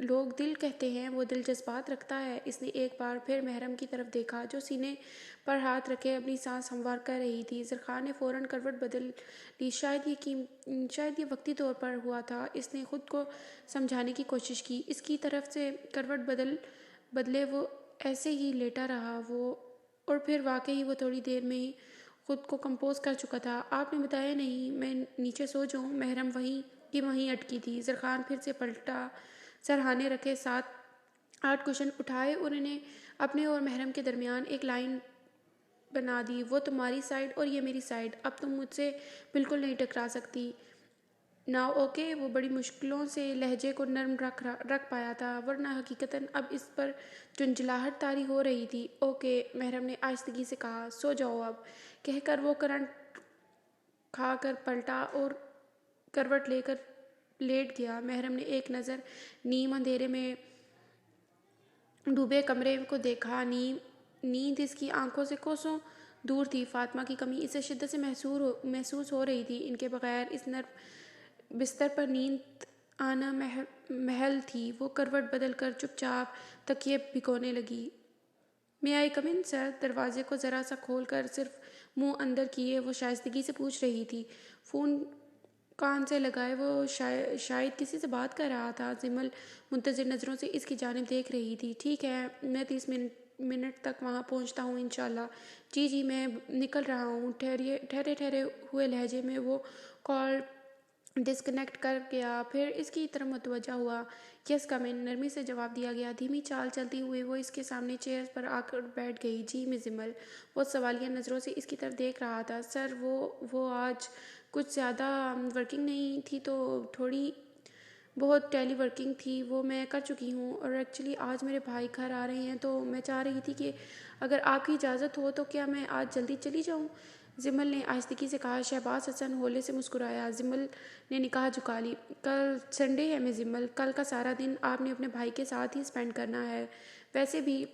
لوگ دل کہتے ہیں وہ دل جذبات رکھتا ہے۔ اس نے ایک بار پھر محرم کی طرف دیکھا جو سینے پر ہاتھ رکھے اپنی سانس ہموار کر رہی تھی۔ زرخان نے فوراً کروٹ بدل لی۔ شاید یہ وقتی طور پر ہوا تھا۔ اس نے خود کو سمجھانے کی کوشش کی۔ اس کی طرف سے کروٹ بدلے وہ ایسے ہی لیٹا رہا اور پھر واقعی وہ تھوڑی دیر میں ہی خود کو کمپوز کر چکا تھا۔ آپ نے بتایا نہیں میں نیچے سو جاؤں؟ محرم وہیں کی وہیں اٹکی تھی۔ زرخان پھر سے پلٹا، سرہانے رکھے، 7-8 کشن اٹھائے اور انہیں اپنے اور محرم کے درمیان ایک لائن بنا دی۔ وہ تمہاری سائیڈ اور یہ میری سائیڈ، اب تم مجھ سے بالکل نہیں ٹکرا سکتی۔ Now okay? وہ بڑی مشکلوں سے لہجے کو نرم رکھ پایا تھا، ورنہ حقیقتاً اب اس پر جھنجھلاہٹ طاری ہو رہی تھی۔ اوکے، محرم نے آہستگی سے کہا، سو جاؤ اب، کہہ کر وہ کرنٹ کھا کر پلٹا اور کروٹ لے کر لیٹ گیا۔ محرم نے ایک نظر نیم اندھیرے میں ڈوبے کمرے کو دیکھا۔ نیند اس کی آنکھوں سے کوسوں دور تھی۔ فاطمہ کی کمی اسے شدت سے محسوس ہو رہی تھی۔ ان کے بغیر اس نرم بستر پر نیند آنا محال تھی۔ وہ کروٹ بدل کر چپ چاپ تکیے بھگونے لگی۔ میں آئی کم ان سر؟ دروازے کو ذرا سا کھول کر صرف منہ اندر کیے وہ شائستگی سے پوچھ رہی تھی۔ فون کان سے لگائے وہ شاید کسی سے بات کر رہا تھا۔ جمل منتظر نظروں سے اس کی جانب دیکھ رہی تھی۔ ٹھیک ہے، میں 30 منٹ تک وہاں پہنچتا ہوں انشاءاللہ۔ جی میں نکل رہا ہوں۔ ٹھہرے ہوئے لہجے میں وہ کال ڈسکنیکٹ کر گیا، پھر اس کی طرف متوجہ ہوا۔ یس کم ان، نرمی سے جواب دیا گیا۔ دھیمی چال چلتی ہوئی وہ اس کے سامنے چیئر پر آ کر بیٹھ گئی۔ جی مس جمل۔ وہ سوالیہ نظروں سے اس کی طرف دیکھ رہا تھا۔ سر وہ آج کچھ زیادہ ورکنگ نہیں تھی تو تھوڑی بہت ٹیلی ورکنگ تھی، وہ میں کر چکی ہوں، اور ایکچولی آج میرے بھائی گھر آ رہے ہیں تو میں چاہ رہی تھی کہ اگر آپ کی اجازت ہو تو کیا میں آج جلدی چلی جاؤں؟ جمل نے آہستگی سے کہا۔ شہباز حسن ہولے سے مسکرایا۔ جمل نے نگاہ جھکا لی۔ کل سنڈے ہے مس جمل، کل کا سارا دن آپ نے اپنے بھائی کے ساتھ ہی اسپینڈ کرنا ہے۔ ویسے بھی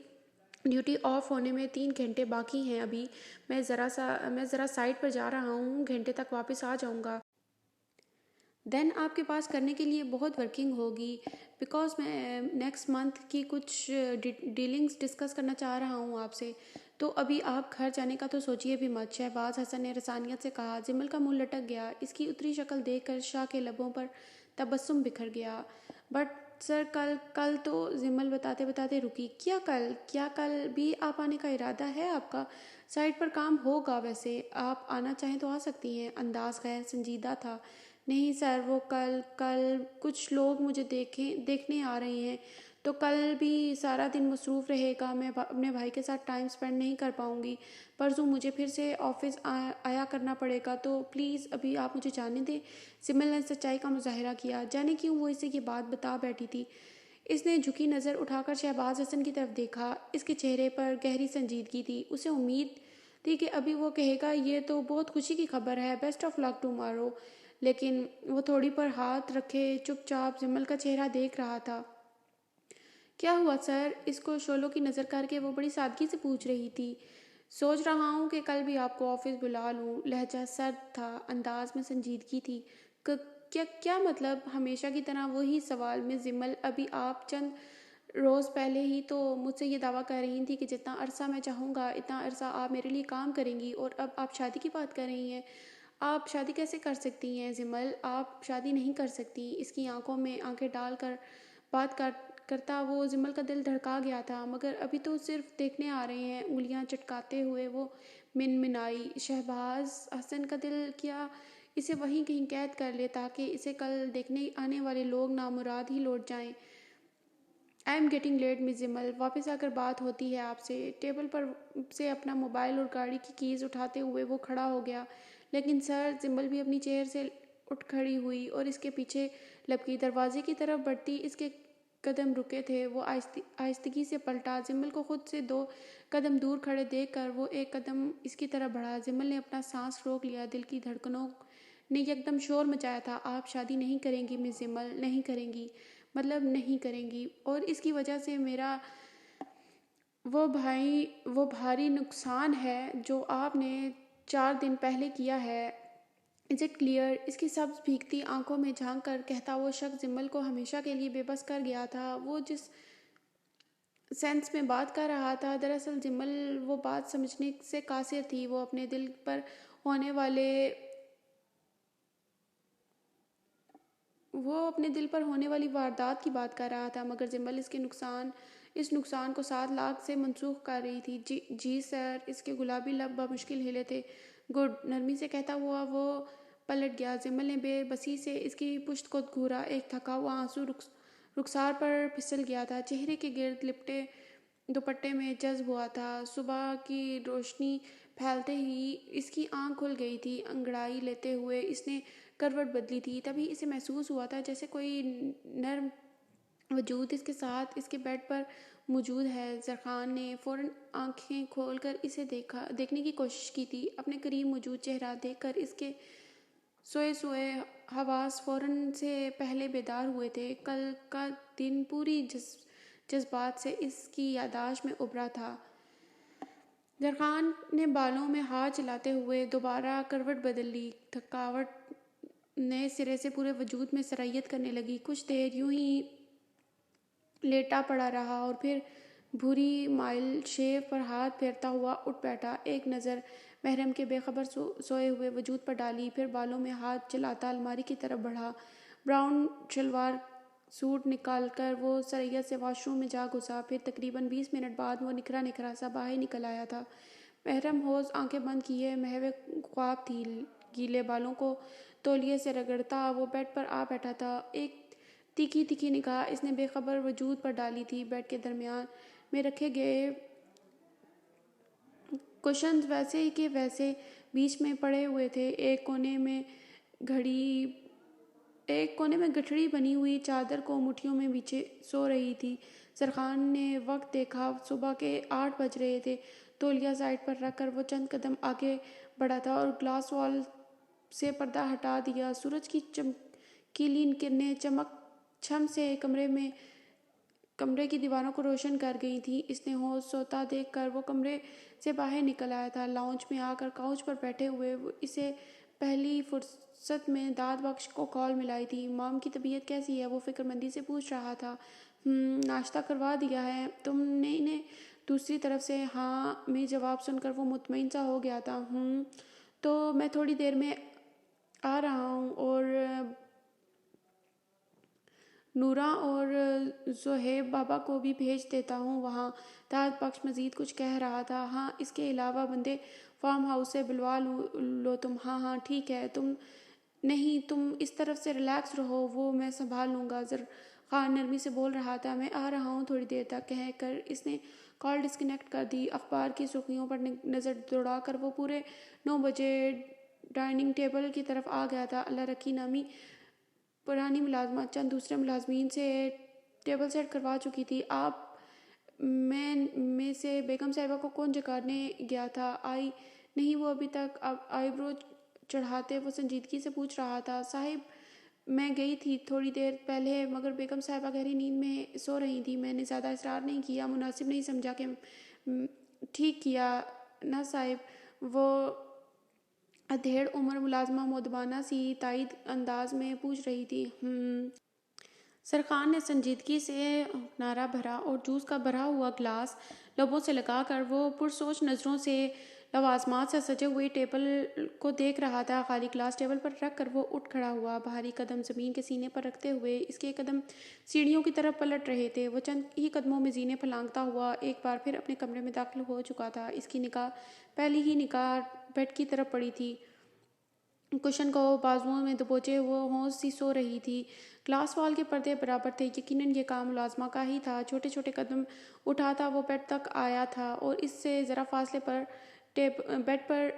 ڈیوٹی آف ہونے میں 3 گھنٹے باقی ہیں ابھی۔ میں ذرا سائٹ پر جا رہا ہوں، گھنٹے تک واپس آ جاؤں گا۔ دین آپ کے پاس کرنے کے لیے بہت ورکنگ ہوگی، بیکاز میں نیکسٹ منتھ کی کچھ ڈیلنگز ڈسکس کرنا چاہ رہا ہوں آپ سے، تو ابھی آپ گھر جانے کا تو سوچیے بھی مت، شہباز حسن نے رسانیت سے کہا۔ جمل کا منہ لٹک گیا۔ اس کی اتری شکل دیکھ کر شاہ کے لبوں پر تبسم بکھر گیا۔ بٹ سر کل تو جمل بتاتے رکی۔ کیا کل بھی آپ آنے کا ارادہ ہے آپ کا؟ سائٹ پر کام ہوگا، ویسے آپ آنا چاہیں تو آ سکتی ہیں۔ انداز غیر سنجیدہ تھا۔ نہیں سر، وہ کل کچھ لوگ مجھے دیکھنے آ رہے ہیں، تو کل بھی سارا دن مصروف رہے گا، میں اپنے بھائی کے ساتھ ٹائم سپینڈ نہیں کر پاؤں گی۔ پرسوں مجھے پھر سے آفس آیا کرنا پڑے گا، تو پلیز ابھی آپ مجھے جانے دیں۔ جمل نے سچائی کا مظاہرہ کیا۔ جانے کیوں وہ اسے یہ بات بتا بیٹھی تھی۔ اس نے جھکی نظر اٹھا کر شہباز حسن کی طرف دیکھا۔ اس کے چہرے پر گہری سنجیدگی تھی۔ اسے امید تھی کہ ابھی وہ کہے گا یہ تو بہت خوشی کی خبر ہے، بیسٹ آف لک ٹمارو، لیکن وہ تھوڑی پر ہاتھ رکھے چپ چاپ جمل کا چہرہ دیکھ رہا تھا۔ کیا ہوا سر؟ اس کو شعلوں کی نظر کر کے وہ بڑی سادگی سے پوچھ رہی تھی۔ سوچ رہا ہوں کہ کل بھی آپ کو آفس بلا لوں۔ لہجہ سرد تھا، انداز میں سنجیدگی تھی۔ کیا مطلب؟ ہمیشہ کی طرح وہی سوال مس جمل۔ ابھی آپ چند روز پہلے ہی تو مجھ سے یہ دعویٰ کر رہی تھی کہ جتنا عرصہ میں چاہوں گا اتنا عرصہ آپ میرے لیے کام کریں گی، اور اب آپ شادی کی بات کر رہی ہیں۔ آپ شادی کیسے کر سکتی ہیں جمل؟ آپ شادی نہیں کر سکتی۔ اس کی آنکھوں میں آنکھیں ڈال کر بات کرتا وہ جمل کا دل دھڑکا گیا تھا۔ مگر ابھی تو صرف دیکھنے آ رہے ہیں۔ انگلیاں چٹکاتے ہوئے وہ منمنائی۔ شہباز حسن کا دل کیا اسے وہیں کہیں قید کر لے تاکہ اسے کل دیکھنے آنے والے لوگ نامراد ہی لوٹ جائیں۔ آئی ایم گیٹنگ لیٹ مس جمل، واپس آ کر بات ہوتی ہے آپ سے۔ ٹیبل پر سے اپنا موبائل اور گاڑی کی کیز اٹھاتے ہوئے وہ کھڑا ہو گیا۔ لیکن سر، جمل بھی اپنی چیئر سے اٹھ کھڑی ہوئی اور اس کے پیچھے لپکی۔ دروازے کی طرف بڑھتی اس کے قدم رکے تھے۔ وہ آہستگی سے پلٹا۔ جمل کو خود سے 2 قدم دور کھڑے دیکھ کر وہ 1 قدم اس کی طرف بڑھا۔ جمل نے اپنا سانس روک لیا۔ دل کی دھڑکنوں نے یکدم شور مچایا تھا۔ آپ شادی نہیں کریں گی مس جمل؟ نہیں کریں گی؟ مطلب نہیں کریں گی؟ اور اس کی وجہ سے میرا وہ بھاری نقصان ہے جو آپ نے 4 دن پہلے کیا ہے۔ Is it clear? اس کی سبز بھیگتی آنکھوں میں جھانک کر کہتا وہ شخص جمل کو ہمیشہ کے لیے بے بس کر گیا تھا۔ وہ جس سینس میں بات کر رہا تھا، دراصل جمل وہ بات سمجھنے سے قاصر تھی۔ وہ اپنے دل پر ہونے والی واردات کی بات کر رہا تھا، مگر جمل اس نقصان کو 7 لاکھ سے منسوخ کر رہی تھی۔ جی سر۔ اس کے گلابی لب بمشکل ہلے تھے۔ گڈ، نرمی سے کہتا ہوا وہ پلٹ گیا۔ جمل نے بے بسی سے اس کی پشت کو گھورا۔ ایک تھکا ہوا آنسو رخسار پر پھسل گیا تھا، چہرے کے گرد لپٹے دوپٹے میں جذب ہوا تھا۔ صبح کی روشنی پھیلتے ہی اس کی آنکھ کھل گئی تھی۔ انگڑائی لیتے ہوئے اس نے کروٹ بدلی تھی، تبھی اسے محسوس ہوا تھا جیسے کوئی نرم وجود اس کے ساتھ اس کے بیڈ پر موجود ہے۔ زرخان نے فوراً آنکھیں کھول کر اسے دیکھنے کی کوشش کی تھی۔ اپنے قریب موجود چہرہ دیکھ کر اس کے سوئے حواس فوراً سے پہلے بیدار ہوئے تھے۔ کل کا دن پوری جذبات سے اس کی یادداشت میں ابھرا تھا۔ زرخان نے بالوں میں ہاتھ چلاتے ہوئے دوبارہ کروٹ بدل لی۔ تھکاوٹ نئے سرے سے پورے وجود میں سرایت کرنے لگی۔ کچھ دیر یوں ہی لیٹا پڑا رہا اور پھر بھوری مائل شیو پر ہاتھ پھیرتا ہوا اٹھ بیٹھا۔ ایک نظر محرم کے بے خبر سوئے ہوئے وجود پر ڈالی، پھر بالوں میں ہاتھ چلاتا الماری کی طرف بڑھا۔ براؤن شلوار سوٹ نکال کر وہ سرعت سے واش روم میں جا گھسا۔ پھر تقریباً 20 منٹ بعد وہ نکھرا سا باہر نکل آیا تھا۔ محرم ہوش آنکھیں بند کیے محو خواب تھی۔ گیلے بالوں کو تولیے سے رگڑتا وہ بیڈ پر آ بیٹھا تھا۔ ایک تیکھی نگاہ اس نے بے خبر وجود پر ڈالی تھی۔ بیڈ کے درمیان میں رکھے گئے کشنز ویسے کے ویسے بیچ میں پڑے ہوئے تھے۔ ایک کونے میں گٹھڑی بنی ہوئی چادر کو مٹھیوں میں بچھے سو رہی تھی۔ زرخان نے وقت دیکھا، صبح کے 8 بج رہے تھے۔ تولیہ سائیڈ پر رکھ کر وہ چند قدم آگے بڑھا تھا اور گلاس وال سے پردہ ہٹا دیا۔ سورج کی چمکیلی کرنیں چھم سے کمرے کی دیواروں کو روشن کر گئی تھیں۔ اس نے ہوش سوتا دیکھ کر وہ کمرے سے باہر نکل آیا تھا۔ لاؤنج میں آ کر کاؤچ پر بیٹھے ہوئے اسے پہلی فرصت میں داد بخش کو کال ملائی تھی۔ مام کی طبیعت کیسی ہے؟ وہ فکر مندی سے پوچھ رہا تھا۔ ناشتہ کروا دیا ہے تم نے انہیں؟ دوسری طرف سے ہاں میں جواب سن کر وہ مطمئن سا ہو گیا تھا۔ تو میں تھوڑی دیر میں آ رہا ہوں اور نورا اور زہیب بابا کو بھی بھیج دیتا ہوں وہاں۔ داد بخش مزید کچھ کہہ رہا تھا۔ ہاں اس کے علاوہ بندے فارم ہاؤس سے بلوا لو تم۔ ہاں ٹھیک ہے۔ نہیں تم اس طرف سے ریلیکس رہو، وہ میں سنبھال لوں گا۔ زرخان نرمی سے بول رہا تھا۔ میں آ رہا ہوں تھوڑی دیر تک کہہ کر اس نے کال ڈسکنیکٹ کر دی۔ اخبار کی سرخیوں پر نظر دوڑا کر وہ پورے 9 بجے ڈائننگ ٹیبل کی طرف آ گیا تھا۔ اللہ رکھی نامی پرانی ملازمہ چند دوسرے ملازمین سے ٹیبل سیٹ کروا چکی تھی۔ آپ میں سے بیگم صاحبہ کو کون جگانے گیا تھا؟ آئی نہیں وہ ابھی تک؟ آئی برو چڑھاتے وہ سنجیدگی سے پوچھ رہا تھا۔ صاحب میں گئی تھی تھوڑی دیر پہلے، مگر بیگم صاحبہ گہری نیند میں سو رہی تھیں۔ میں نے زیادہ اصرار نہیں کیا، مناسب نہیں سمجھا کہ ٹھیک کیا نا صاحب؟ وہ ادھیڑ عمر ملازمہ مؤدبانہ سی تائید انداز میں پوچھ رہی تھی۔ زرخان نے سنجیدگی سے نعرہ بھرا اور جوس کا بھرا ہوا گلاس لبوں سے لگا کر وہ پرسوچ نظروں سے لوازمات سے سجے ہوئے ٹیبل کو دیکھ رہا تھا۔ خالی گلاس ٹیبل پر رکھ کر وہ اٹھ کھڑا ہوا۔ بھاری قدم زمین کے سینے پر رکھتے ہوئے اس کے قدم سیڑھیوں کی طرف پلٹ رہے تھے۔ وہ چند ہی قدموں میں زینے پھلانگتا ہوا ایک بار پھر اپنے کمرے میں داخل ہو چکا تھا۔ اس کی پہلی ہی نگاہ بیڈ کی طرف پڑی تھی۔ کشن کو بازوؤں میں دبوچے وہ ہوش سی سو رہی تھی۔ گلاس وال کے پردے برابر تھے۔ یقیناً یہ کام ملازمہ کا ہی تھا۔ چھوٹے چھوٹے قدم اٹھاتا وہ بیڈ تک آیا تھا اور اس سے ذرا فاصلے پر بیڈ پر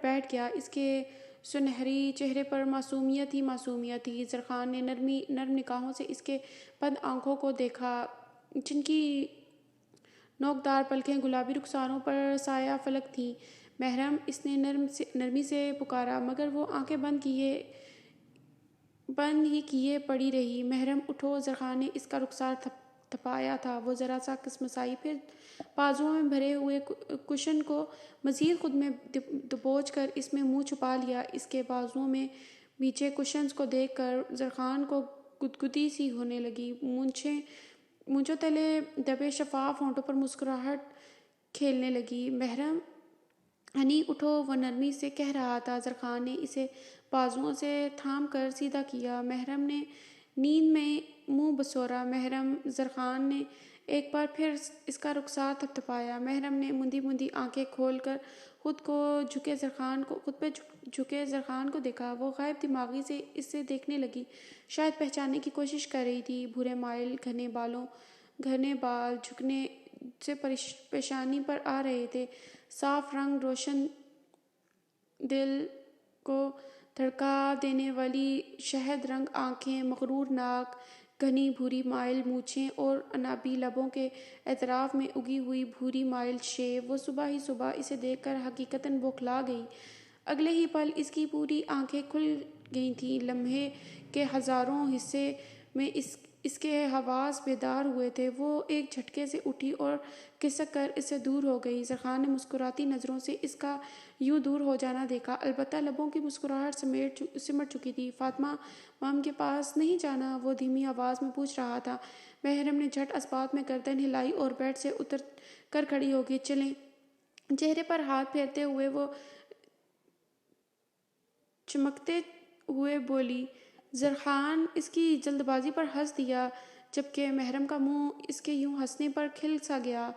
بیٹھ گیا۔ اس کے سنہری چہرے پر معصومیت ہی معصومیت تھی۔ زرخان نے نرم نگاہوں سے اس کے بند آنکھوں کو دیکھا، جن کی نوکدار پلکیں گلابی رخساروں پر سایہ فلک تھیں۔ محرم، اس نے نرمی سے پکارا، مگر وہ آنکھیں بند ہی کیے پڑی رہی۔ محرم اٹھو۔ زرخان نے اس کا رخسار تھپایا تھا۔ وہ ذرا سا کسمسائی، پھر بازوؤں میں بھرے ہوئے کشن کو مزید خود میں دبوچ کر اس میں منہ چھپا لیا۔ اس کے بازوؤں میں بیچے کشنز کو دیکھ کر زرخان کو گدگدی سی ہونے لگی۔ مونچھوں تلے دبے شفاف ہونٹوں پر مسکراہٹ کھیلنے لگی۔ محرم ہنی اٹھو، وہ نرمی سے کہہ رہا تھا۔ زرخان نے اسے بازوؤں سے تھام کر سیدھا کیا۔ محرم نے نیند میں منہ بسورا۔ محرم زرخان نے ایک بار پھر اس کا رخسار تھپتھپایا۔ محرم نے مندی مندی آنکھیں کھول کر خود پہ جھکے زرخان کو دیکھا۔ وہ غائب دماغی سے اسے دیکھنے لگی، شاید پہچاننے کی کوشش کر رہی تھی۔ بھورے مائل گھنے بال جھکنے سے پیشانی پر آ رہے تھے۔ صاف رنگ، روشن، دل کو دھڑکا دینے والی شہد رنگ آنکھیں، مغرور ناک، گھنی بھوری مائل مونچھیں اور عنابی لبوں کے اطراف میں اگی ہوئی بھوری مائل شیو۔ وہ صبح ہی صبح اسے دیکھ کر حقیقتاً بوکھلا گئی۔ اگلے ہی پل اس کی پوری آنکھیں کھل گئی تھیں۔ لمحے کے ہزاروں حصے میں اس کے حواس بیدار ہوئے تھے۔ وہ ایک جھٹکے سے اٹھی اور کھسک کر اس سے دور ہو گئی۔ زرخان نے مسکراتی نظروں سے اس کا یوں دور ہو جانا دیکھا، البتہ لبوں کی مسکراہٹ سمٹ چکی تھی۔ فاطمہ مام کے پاس نہیں جانا؟ وہ دھیمی آواز میں پوچھ رہا تھا۔ محرم نے جھٹ اس بات میں گردن ہلائی اور بیڈ سے اتر کر کھڑی ہو گئی۔ چلیں؟ چہرے پر ہاتھ پھیرتے ہوئے وہ چمکتے ہوئے بولی۔ زرخان اس کی جلد بازی پر ہنس دیا، جبکہ محرم کا منہ اس کے یوں ہنسنے پر کھل سا گیا۔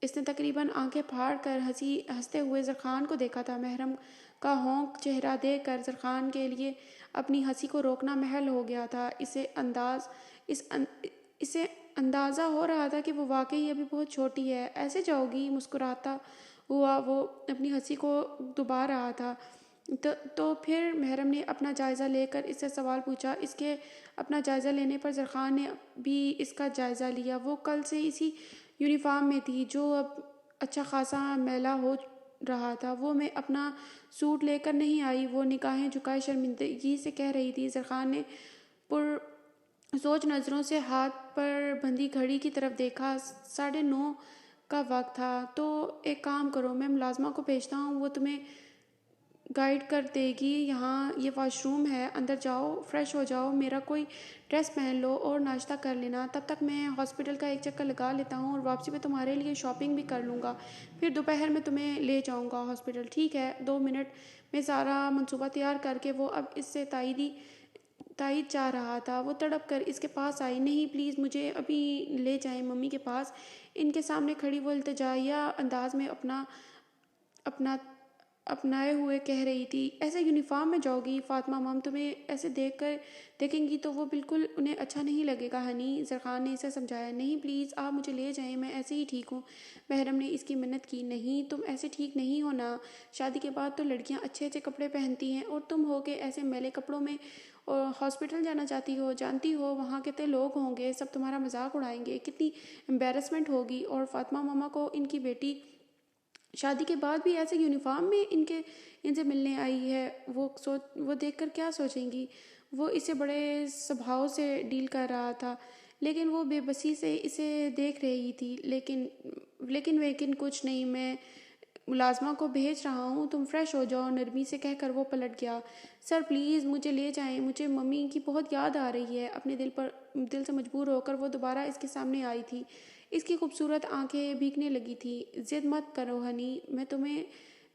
اس نے تقریباً آنکھیں پھاڑ کر ہنستے ہوئے زرخان کو دیکھا تھا۔ محرم کا ہونک چہرہ دیکھ کر زرخان کے لیے اپنی ہنسی کو روکنا محال ہو گیا تھا۔ اسے اندازہ ہو رہا تھا کہ وہ واقعی ابھی بہت چھوٹی ہے۔ ایسے جاؤ گی؟ مسکراتا ہوا وہ اپنی ہنسی کو دبا رہا تھا۔ تو پھر؟ محرم نے اپنا جائزہ لے کر اس سے سوال پوچھا۔ اس کے اپنا جائزہ لینے پر زرخان نے بھی اس کا جائزہ لیا۔ وہ کل سے اسی یونیفارم میں تھی، جو اب اچھا خاصا میلا ہو رہا تھا۔ وہ میں اپنا سوٹ لے کر نہیں آئی، وہ نگاہیں جھکائے شرمندگی سے کہہ رہی تھی۔ زرخان نے پرسوچ نظروں سے ہاتھ پر بندھی گھڑی کی طرف دیکھا۔ 9:30 کا وقت تھا۔ تو ایک کام کرو، میں ملازمہ کو بھیجتا ہوں، وہ تمہیں گائیڈ کر دے گی۔ یہاں یہ واش روم ہے، اندر جاؤ، فریش ہو جاؤ، میرا کوئی ڈریس پہن لو اور ناشتہ کر لینا۔ تب تک میں ہاسپٹل کا ایک چکر لگا لیتا ہوں اور واپسی پہ تمہارے لیے شاپنگ بھی کر لوں گا۔ پھر دوپہر میں تمہیں لے جاؤں گا ہاسپٹل، ٹھیک ہے؟ 2 منٹ میں سارا منصوبہ تیار کر کے وہ اب اس سے تائید چاہ رہا تھا۔ وہ تڑپ کر اس کے پاس آئی۔ نہیں پلیز، مجھے ابھی لے جائیں ممی کے پاس۔ ان کے سامنے کھڑی وہ التجائیہ انداز میں اپنائے ہوئے کہہ رہی تھی۔ ایسے یونیفارم میں جاؤ گی؟ فاطمہ مام تمہیں ایسے دیکھیں گی تو وہ بالکل انہیں اچھا نہیں لگے گا ہنی۔ زرخان نے اسے سمجھایا۔ نہیں پلیز، آپ مجھے لے جائیں، میں ایسے ہی ٹھیک ہوں۔ محرم نے اس کی منت کی۔ نہیں، تم ایسے ٹھیک نہیں ہو نا۔ شادی کے بعد تو لڑکیاں اچھے اچھے کپڑے پہنتی ہیں، اور تم ہو کے ایسے میلے کپڑوں میں ہاسپٹل جانا چاہتی ہو؟ جانتی ہو وہاں کتنے لوگ ہوں گے، سب تمہارا مذاق اڑائیں گے، کتنی امبیرسمنٹ ہوگی۔ اور فاطمہ ماما کو ان کی بیٹی شادی کے بعد بھی ایسے یونیفارم میں ان سے ملنے آئی ہے، وہ دیکھ کر کیا سوچیں گی۔ وہ اسے بڑے سبھاؤ سے ڈیل کر رہا تھا، لیکن وہ بے بسی سے اسے دیکھ رہی تھی۔ لیکن کچھ نہیں، میں ملازمہ کو بھیج رہا ہوں، تم فریش ہو جاؤ، نرمی سے کہہ کر وہ پلٹ گیا۔ سر پلیز مجھے لے جائیں، مجھے ممی کی بہت یاد آ رہی ہے۔ اپنے دل سے مجبور ہو کر وہ دوبارہ اس کے سامنے آئی تھی۔ اس کی خوبصورت آنکھیں بھیگنے لگی تھیں۔ ضد مت کرو ہنی، میں تمہیں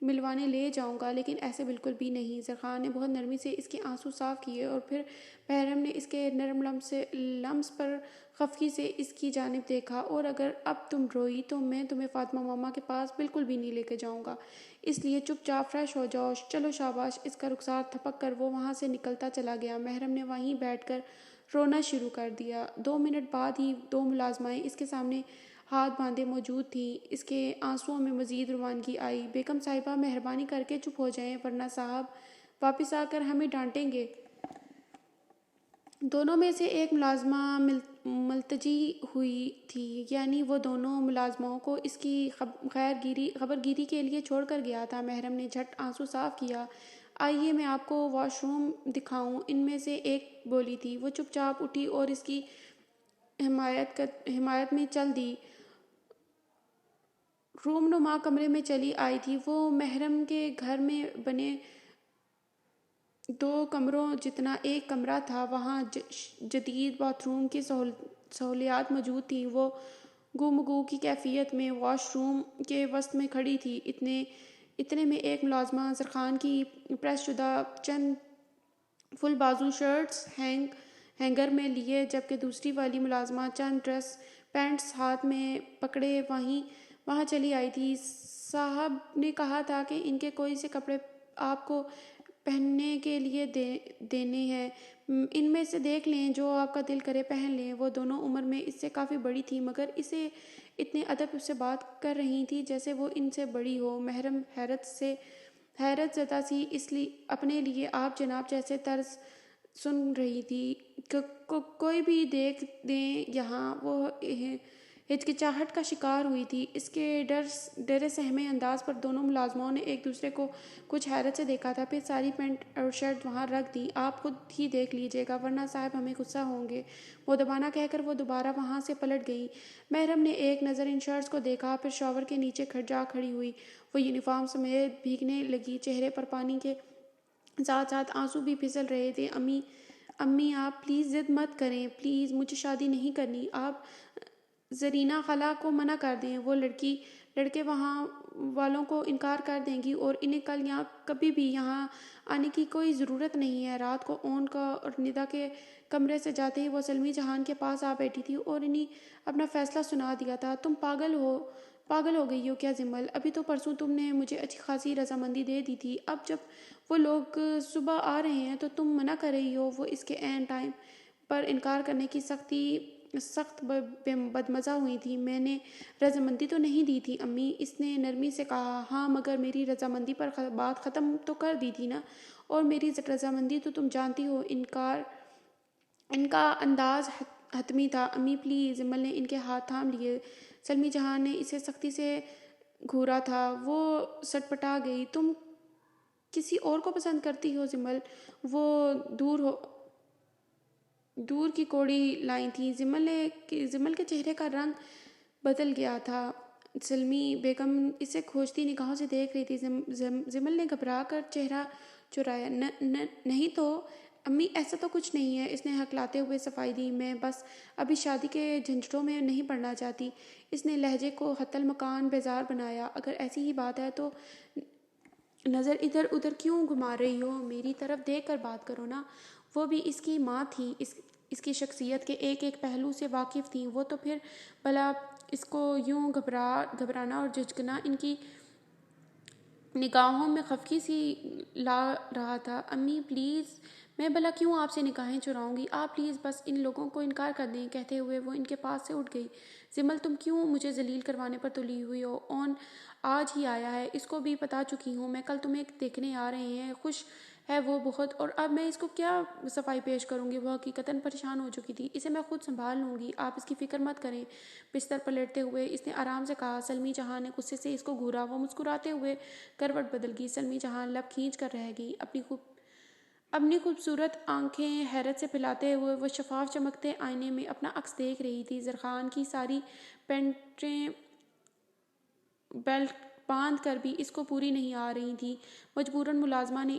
ملوانے لے جاؤں گا، لیکن ایسے بالکل بھی نہیں۔ زرخان نے بہت نرمی سے اس کے آنسو صاف کیے، اور پھر محرم نے اس کے نرم لمس پر خفگی سے اس کی جانب دیکھا۔ اور اگر اب تم روئی تو میں تمہیں فاطمہ ماما کے پاس بالکل بھی نہیں لے کے جاؤں گا، اس لیے چپ چاپ فریش ہو جاؤ، چلو شاباش۔ اس کا رخسار تھپک کر وہ وہاں سے نکلتا چلا گیا۔ محرم نے وہیں بیٹھ کر رونا شروع کر دیا۔ 2 منٹ بعد ہی 2 ملازمائیں اس کے سامنے ہاتھ باندھے موجود تھیں۔ اس کے آنسوؤں میں مزید روانگی آئی۔ بیگم صاحبہ مہربانی کر کے چپ ہو جائیں، ورنہ صاحب واپس آ کر ہمیں ڈانٹیں گے۔ دونوں میں سے ایک ملازمہ ملتجی ہوئی تھی، یعنی وہ دونوں ملازموں کو اس کی خبرگیری کے لیے چھوڑ کر گیا تھا۔ محرم نے جھٹ آنسو صاف کیا۔ آئیے میں آپ کو واش روم دکھاؤں، ان میں سے ایک بولی تھی۔ وہ چپ چاپ اٹھی اور اس کی حمایت میں چل دی، روم نما کمرے میں چلی آئی تھی۔ وہ محرم کے گھر میں بنے 2 کمروں جتنا ایک کمرہ تھا، وہاں جدید باتھ روم کی سہولیات موجود تھیں۔ وہ گو کی کیفیت میں واش روم کے وسط میں کھڑی تھی۔ اتنے میں ایک ملازمہ زرخان کی پریس شدہ چند فل بازو شرٹس ہینگر میں لیے، جبکہ دوسری والی ملازمہ چند ڈریس پینٹس ہاتھ میں پکڑے وہاں چلی آئی تھی۔ صاحب نے کہا تھا کہ ان کے کوئی سے کپڑے آپ کو پہننے کے لیے دینے ہیں، ان میں سے دیکھ لیں، جو آپ کا دل کرے پہن لیں۔ وہ دونوں عمر میں اس سے کافی بڑی تھی، مگر اسے اتنے ادب سے بات کر رہی تھی جیسے وہ ان سے بڑی ہو۔ محرم حیرت زدہ سی اس لیے اپنے لیے آپ جناب جیسے طرز سن رہی تھی۔ کوئی بھی دیکھ دیں یہاں، وہ ہچکچاہٹ کا شکار ہوئی تھی۔ اس کے ڈرے سہمے انداز پر دونوں ملازموں نے ایک دوسرے کو کچھ حیرت سے دیکھا تھا، پھر ساری پینٹ اور شرٹ وہاں رکھ دی۔ آپ خود ہی دیکھ لیجیے گا، ورنہ صاحب ہمیں غصہ ہوں گے، مؤدبانہ کہہ کر وہ دوبارہ وہاں سے پلٹ گئی۔ محرم نے ایک نظر ان شرٹس کو دیکھا، پھر شاور کے نیچے جا کھڑی ہوئی۔ وہ یونیفارم سمیت بھیگنے لگی، چہرے پر پانی کے ساتھ ساتھ آنسو بھی پھسل رہے تھے۔ امی آپ پلیز ضد مت کریں، پلیز مجھے شادی نہیں کرنی، آپ زرینہ خالہ کو منع کر دیں، وہ لڑکے وہاں والوں کو انکار کر دیں گی اور انہیں کبھی بھی یہاں آنے کی کوئی ضرورت نہیں ہے۔ رات کو اون کا اور ندا کے کمرے سے جاتے ہی وہ سلمی جہان کے پاس آ بیٹھی تھی اور انہیں اپنا فیصلہ سنا دیا تھا۔ تم پاگل ہو گئی ہو کیا زمل؟ ابھی تو پرسوں تم نے مجھے اچھی خاصی رضامندی دے دی تھی، اب جب وہ لوگ صبح آ رہے ہیں تو تم منع کر رہی ہو۔ وہ اس کے عین ٹائم پر انکار کرنے کی سخت بدمزہ ہوئی تھی۔ میں نے رضامندی تو نہیں دی تھی امی، اس نے نرمی سے کہا۔ ہاں مگر میری رضامندی پر بات ختم تو کر دی تھی نا، اور میری رضامندی تو تم جانتی ہو۔ ان کا انداز حتمی تھا۔ امی پلیز، زمل نے ان کے ہاتھ تھام لیے۔ سلمی جہان نے اسے سختی سے گھورا تھا۔ وہ سٹپٹا گئی۔ تم کسی اور کو پسند کرتی ہو زمل؟ وہ دور کی کوڑی لائی تھی۔ زمل کے چہرے کا رنگ بدل گیا تھا۔ سلمی بیگم اسے کھوجتی نگاہوں سے دیکھ رہی تھی۔ زمل نے گھبرا کر چہرہ چرایا۔ نہیں تو امی، ایسا تو کچھ نہیں ہے، اس نے ہکلاتے ہوئے صفائی دی۔ میں بس ابھی شادی کے جھنجھٹوں میں نہیں پڑنا چاہتی۔ اس نے لہجے کو حتی المکان بیزار بنایا۔ اگر ایسی ہی بات ہے تو نظر ادھر ادھر کیوں گھما رہی ہو؟ میری طرف دیکھ کر بات کرو نا۔ وہ بھی اس کی ماں تھی، اس کی شخصیت کے ایک ایک پہلو سے واقف تھی۔ وہ تو پھر بھلا اس کو یوں گھبرانا اور جھجکنا ان کی نگاہوں میں خفگی سی لا رہا تھا۔ امی پلیز، میں بھلا کیوں آپ سے نگاہیں چراؤں گی؟ آپ پلیز بس ان لوگوں کو انکار کر دیں۔ کہتے ہوئے وہ ان کے پاس سے اٹھ گئی۔ زمل، تم کیوں مجھے ذلیل کروانے پر تلی ہوئی ہو؟ اون آج ہی آیا ہے، اس کو بھی بتا چکی ہوں میں، کل تمہیں دیکھنے آ رہے ہیں، خوش ہے وہ بہت، اور اب میں اس کو کیا صفائی پیش کروں گی؟ وہ حقیقتاً پریشان ہو چکی تھی۔ اسے میں خود سنبھال لوں گی، آپ اس کی فکر مت کریں۔ بستر پر لیٹتے ہوئے اس نے آرام سے کہا۔ سلمی جہاں نے غصے سے اس کو گھورا۔ وہ مسکراتے ہوئے کروٹ بدل گئی۔ سلمی جہاں لب کھینچ کر رہ گئی۔ اپنی خوبصورت آنکھیں حیرت سے پھیلاتے ہوئے وہ شفاف چمکتے آئینے میں اپنا عکس دیکھ رہی تھی۔ زرخان کی ساری پینٹیں بیلٹ باندھ کر بھی اس کو پوری نہیں آ رہی تھی۔ مجبوراً ملازمہ نے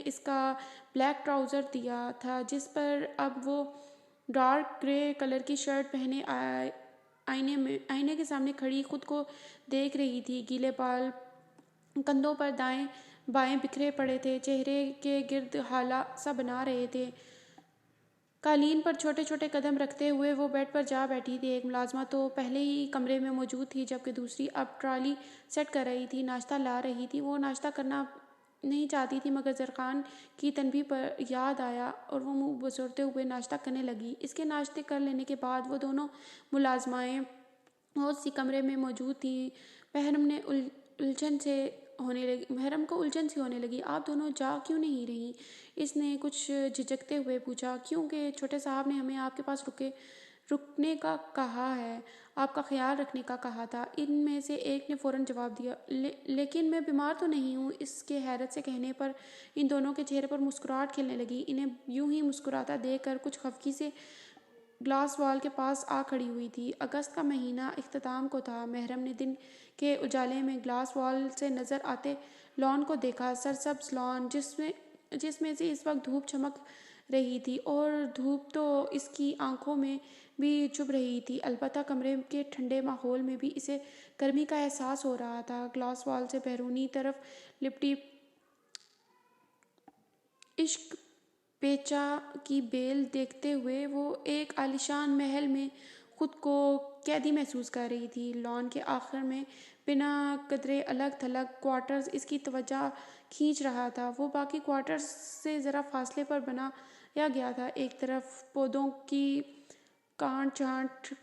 اس کا بلیک ٹراؤزر دیا تھا، جس پر اب وہ ڈارک گرے کلر کی شرٹ پہنے آئینے کے سامنے کھڑی خود کو دیکھ رہی تھی۔ گیلے بال کندھوں پر دائیں بائیں بکھرے پڑے تھے، چہرے کے گرد ہالہ سا بنا رہے تھے۔ قالین پر چھوٹے چھوٹے قدم رکھتے ہوئے وہ بیڈ پر جا بیٹھی تھی۔ ایک ملازمہ تو پہلے ہی کمرے میں موجود تھی، جبکہ دوسری اب ٹرالی سیٹ کر رہی تھی، ناشتہ لا رہی تھی۔ وہ ناشتہ کرنا نہیں چاہتی تھی، مگر زرخان کی تنبیہ پر یاد آیا اور وہ منہ بسوڑتے ہوئے ناشتہ کرنے لگی۔ اس کے ناشتے کر لینے کے بعد وہ دونوں ملازمائیں اور سی کمرے میں موجود تھیں۔ محرم کو الجھن سی ہونے لگی۔ آپ دونوں جا کیوں نہیں رہی؟ اس نے کچھ جھجکتے ہوئے پوچھا۔ کیونکہ چھوٹے صاحب نے ہمیں آپ کے پاس رکنے کا کہا ہے، آپ کا خیال رکھنے کا کہا تھا، ان میں سے ایک نے فوراً جواب دیا۔ لیکن میں بیمار تو نہیں ہوں؟ اس کے حیرت سے کہنے پر ان دونوں کے چہرے پر مسکراہٹ کھلنے لگی۔ انہیں یوں ہی مسکراتا دیکھ کر کچھ خفگی سے گلاس وال کے پاس آ کھڑی ہوئی تھی۔ اگست کا مہینہ اختتام کو تھا۔ محرم نے دن کے اجالے میں گلاس وال سے نظر آتے لان کو دیکھا، سرسبز لان جس میں سے اس وقت دھوپ چمک رہی تھی، اور دھوپ تو اس کی آنکھوں میں بھی چبھ رہی تھی، البتہ کمرے کے ٹھنڈے ماحول میں بھی اسے گرمی کا احساس ہو رہا تھا۔ گلاس وال سے بیرونی طرف لپٹی عشق پیچا کی بیل دیکھتے ہوئے وہ ایک عالیشان محل میں خود کو قیدی محسوس کر رہی تھی۔ لان کے آخر میں بنا قدرے الگ تھلگ کوارٹرز اس کی توجہ کھینچ رہا تھا۔ وہ باقی کوارٹرز سے ذرا فاصلے پر بنایا گیا تھا، ایک طرف پودوں کی کانٹ چھانٹ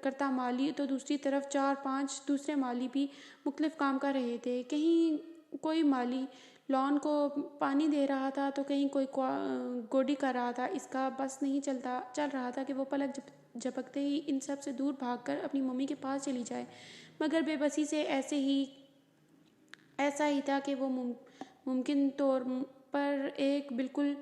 کرتا مالی تو دوسری طرف 4-5 دوسرے مالی بھی مختلف کام کر رہے تھے۔ کہیں کوئی مالی لان کو پانی دے رہا تھا تو کہیں کوئی گوڈی کر رہا تھا۔ اس کا بس نہیں چل رہا تھا کہ وہ پلک جھپکتے ہی ان سب سے دور بھاگ کر اپنی ممی کے پاس چلی جائے، مگر بے بسی سے ایسا ہی تھا کہ وہ ممکن طور پر ایک بالکل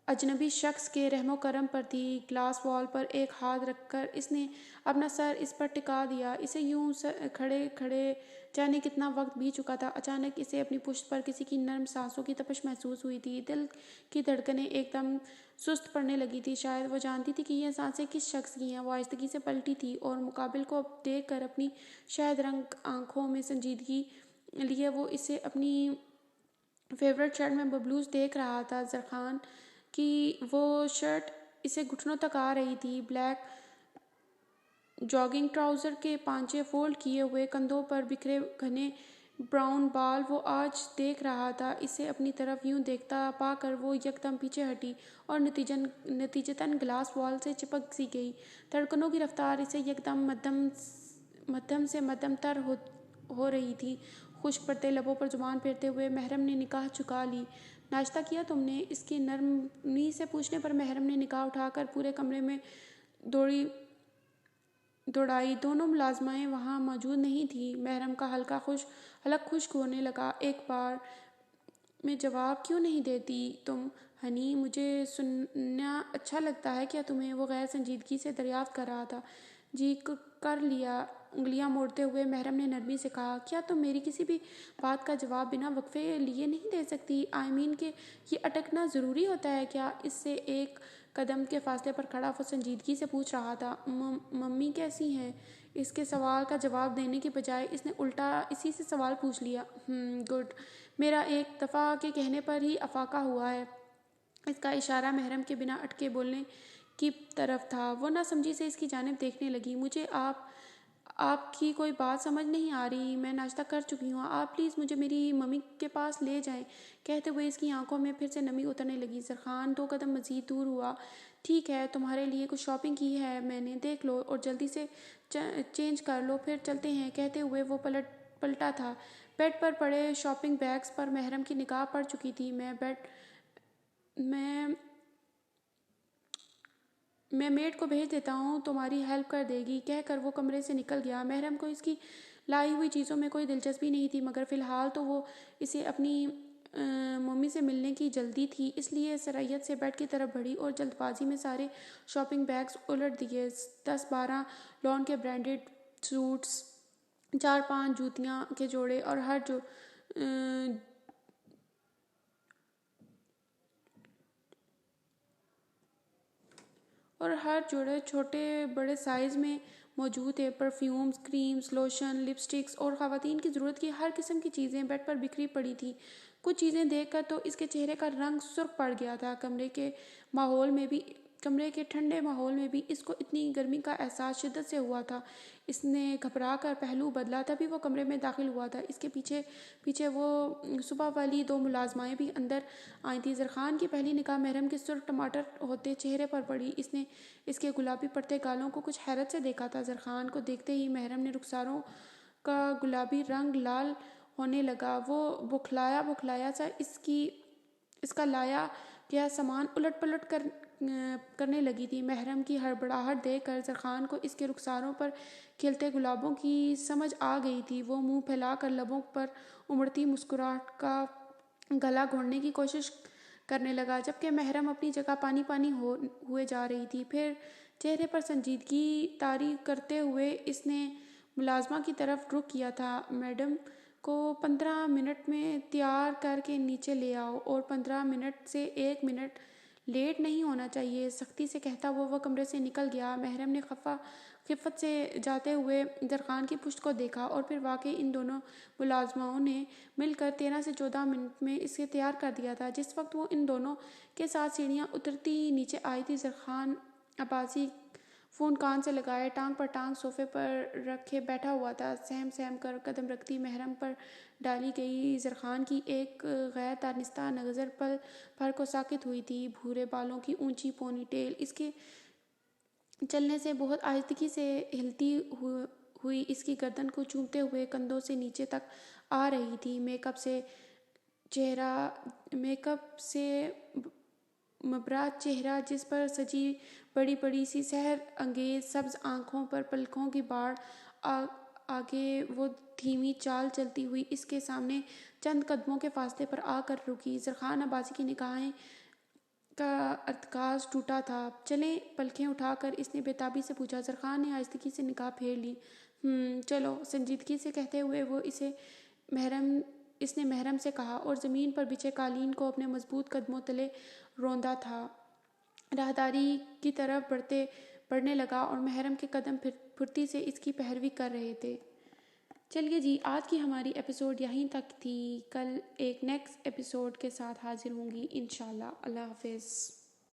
اجنبی شخص کے رحم و کرم پر تھی۔ گلاس وال پر ایک ہاتھ رکھ کر اس نے اپنا سر اس پر ٹکا دیا۔ اسے یوں کھڑے کھڑے جانے کتنا وقت بیت چکا تھا۔ اچانک اسے اپنی پشت پر کسی کی نرم سانسوں کی تپش محسوس ہوئی تھی۔ دل کی دھڑکنیں ایک دم سست پڑنے لگی تھی۔ شاید وہ جانتی تھی کہ یہ سانسیں کس شخص کی ہیں۔ وہ آہستگی سے پلٹی تھی اور مقابل کو دیکھ کر اپنی شہد رنگ آنکھوں میں سنجیدگی لیے وہ اسے اپنی فیورٹ شرٹ میں ببلوز دیکھ رہا تھا۔ زرخان کی وہ شرٹ اسے گھٹنوں تک آ رہی تھی، بلیک جاگنگ ٹراؤزر کے پانچے فولڈ کیے ہوئے، کندھوں پر بکھرے گھنے براؤن بال۔ وہ آج دیکھ رہا تھا اسے اپنی طرف یوں دیکھتا پا کر وہ یکدم پیچھے ہٹی اور نتیجتاً گلاس وال سے چپک سی گئی۔ دھڑکنوں کی رفتار اسے یکدم مدھم سے مدھم تر ہو رہی تھی۔ خشک پڑتے لبوں پر زبان پھیرتے ہوئے محرم نے نگاہ جھکا لی۔ ناشتہ کیا تم نے؟ اس کی نرمی سے پوچھنے پر محرم نے نگاہ اٹھا کر پورے کمرے میں دوڑائی۔ دونوں ملازمائیں وہاں موجود نہیں تھیں۔ محرم کا حلق خشک ہونے لگا۔ ایک بار میں جواب کیوں نہیں دیتی تم ہنی؟ مجھے سننا اچھا لگتا ہے کیا تمہیں؟ وہ غیر سنجیدگی سے دریافت کر رہا تھا۔ جی کر لیا، انگلیاں موڑتے ہوئے محرم نے نرمی سے کہا۔ کیا تم میری کسی بھی بات کا جواب بنا وقفے لیے نہیں دے سکتی؟ کہ یہ اٹکنا ضروری ہوتا ہے کیا؟ اس سے ایک قدم کے فاصلے پر کھڑا وہ سنجیدگی سے پوچھ رہا تھا۔ ممی کیسی ہیں؟ اس کے سوال کا جواب دینے کی بجائے اس نے الٹا اسی سے سوال پوچھ لیا۔ گڈ۔ میرا ایک دفعہ کے کہنے پر ہی افاقہ ہوا ہے۔ اس کا اشارہ محرم کے بنا اٹکے بولنے کی طرف تھا۔ وہ ناسمجھی سے اس کی جانب دیکھنے لگی۔ مجھے آپ کی کوئی بات سمجھ نہیں آ رہی۔ میں ناشتہ کر چکی ہوں، آپ پلیز مجھے میری ممی کے پاس لے جائیں۔ کہتے ہوئے اس کی آنکھوں میں پھر سے نمی اترنے لگی۔ زرخان 2 قدم مزید دور ہوا۔ ٹھیک ہے، تمہارے لیے کچھ شاپنگ کی ہے میں نے، دیکھ لو اور جلدی سے چینج کر لو، پھر چلتے ہیں۔ کہتے ہوئے وہ پلٹا تھا۔ بیڈ پر پڑے شاپنگ بیگز پر محرم کی نگاہ پڑ چکی تھی۔ میں میڈ کو بھیج دیتا ہوں، تمہاری ہیلپ کر دے گی، کہہ کر وہ کمرے سے نکل گیا۔ محرم کو اس کی لائی ہوئی چیزوں میں کوئی دلچسپی نہیں تھی، مگر فی الحال تو وہ اسے اپنی ممی سے ملنے کی جلدی تھی، اس لیے سرعت سے بیڈ کی طرف بڑھی اور جلد بازی میں سارے شاپنگ بیگز الٹ دیے۔ 10-12 لان کے برانڈڈ سوٹس، 4-5 جوتیاں کے جوڑے اور ہر جوڑے چھوٹے بڑے سائز میں موجود تھے۔ پرفیومز، کریمز، لوشن، لپسٹکس اور خواتین کی ضرورت کی ہر قسم کی چیزیں بیڈ پر بکھری پڑی تھیں۔ کچھ چیزیں دیکھ کر تو اس کے چہرے کا رنگ سرخ پڑ گیا تھا۔ کمرے کے ٹھنڈے ماحول میں بھی اس کو اتنی گرمی کا احساس شدت سے ہوا تھا۔ اس نے گھبرا کر پہلو بدلا، تبھی وہ کمرے میں داخل ہوا تھا۔ اس کے پیچھے وہ صبح والی 2 ملازمائیں بھی اندر آئی تھیں۔ زرخان کی پہلی نگاہ محرم کے سرخ ٹماٹر ہوتے چہرے پر پڑی۔ اس نے اس کے گلابی پڑتے گالوں کو کچھ حیرت سے دیکھا تھا۔ زرخان کو دیکھتے ہی محرم نے رخساروں کا گلابی رنگ لال ہونے لگا۔ وہ بکھلایا سا اس کا لایا گیا سامان الٹ پلٹ کرنے لگی تھی۔ محرم کی ہڑبڑاہٹ دیکھ کر زرخان کو اس کے رخساروں پر کھلتے گلابوں کی سمجھ آ گئی تھی۔ وہ منہ پھیلا کر لبوں پر امڑتی مسکراہٹ کا گلا گھونٹنے کی کوشش کرنے لگا، جبکہ محرم اپنی جگہ پانی ہوئے جا رہی تھی۔ پھر چہرے پر سنجیدگی طاری کرتے ہوئے اس نے ملازمہ کی طرف رخ کیا تھا۔ میڈم کو 15 منٹ میں تیار کر کے نیچے لے آؤ، اور 15 منٹ سے 1 منٹ لیٹ نہیں ہونا چاہیے، سختی سے کہتا وہ کمرے سے نکل گیا۔ محرم نے خفت سے جاتے ہوئے زرخان کی پشت کو دیکھا، اور پھر واقعی ان دونوں ملازماؤں نے مل کر 13 سے 14 منٹ میں اسے تیار کر دیا تھا۔ جس وقت وہ ان دونوں کے ساتھ سیڑھیاں اترتی نیچے آئی تھی، زرخان عباسی فون کان سے لگائے ٹانگ پر ٹانگ صوفے پر رکھے بیٹھا ہوا تھا۔ سہم سہم کر قدم رکھتی محرم پر ڈالی گئی زرخان کی ایک غیر دانستہ نظر پل بھر کو ساکت ہوئی تھی۔ بھورے بالوں کی اونچی پونی ٹیل اس کے چلنے سے بہت آہستگی سے ہلتی ہوئی اس کی گردن کو چومتے ہوئے کندھوں سے نیچے تک آ رہی تھی۔ میک اپ سے مبرا چہرہ، جس پر سجی بڑی بڑی سی سحر انگیز سبز آنکھوں پر پلکوں کی باڑ، آگے وہ دھیمی چال چلتی ہوئی اس کے سامنے چند قدموں کے فاصلے پر آ کر رکی۔ زرخان عباسی کی نگاہیں کا ارتکاز ٹوٹا تھا۔ چلیں؟ پلکیں اٹھا کر اس نے بےتابی سے پوچھا۔ زرخان نے آہستگی سے نگاہ پھیر لی۔ چلو، سنجیدگی سے کہتے ہوئے اس نے محرم سے کہا، اور زمین پر بچھے قالین کو اپنے مضبوط قدموں تلے روندا تھا۔ راہداری کی طرف بڑھنے لگا، اور محرم کے قدم پھرتی سے اس کی پیروی کر رہے تھے۔ چلیے جی، آج کی ہماری ایپیسوڈ یہیں تک تھی۔ کل ایک نیکسٹ ایپیسوڈ کے ساتھ حاضر ہوں گی انشاءاللہ۔ اللہ حافظ۔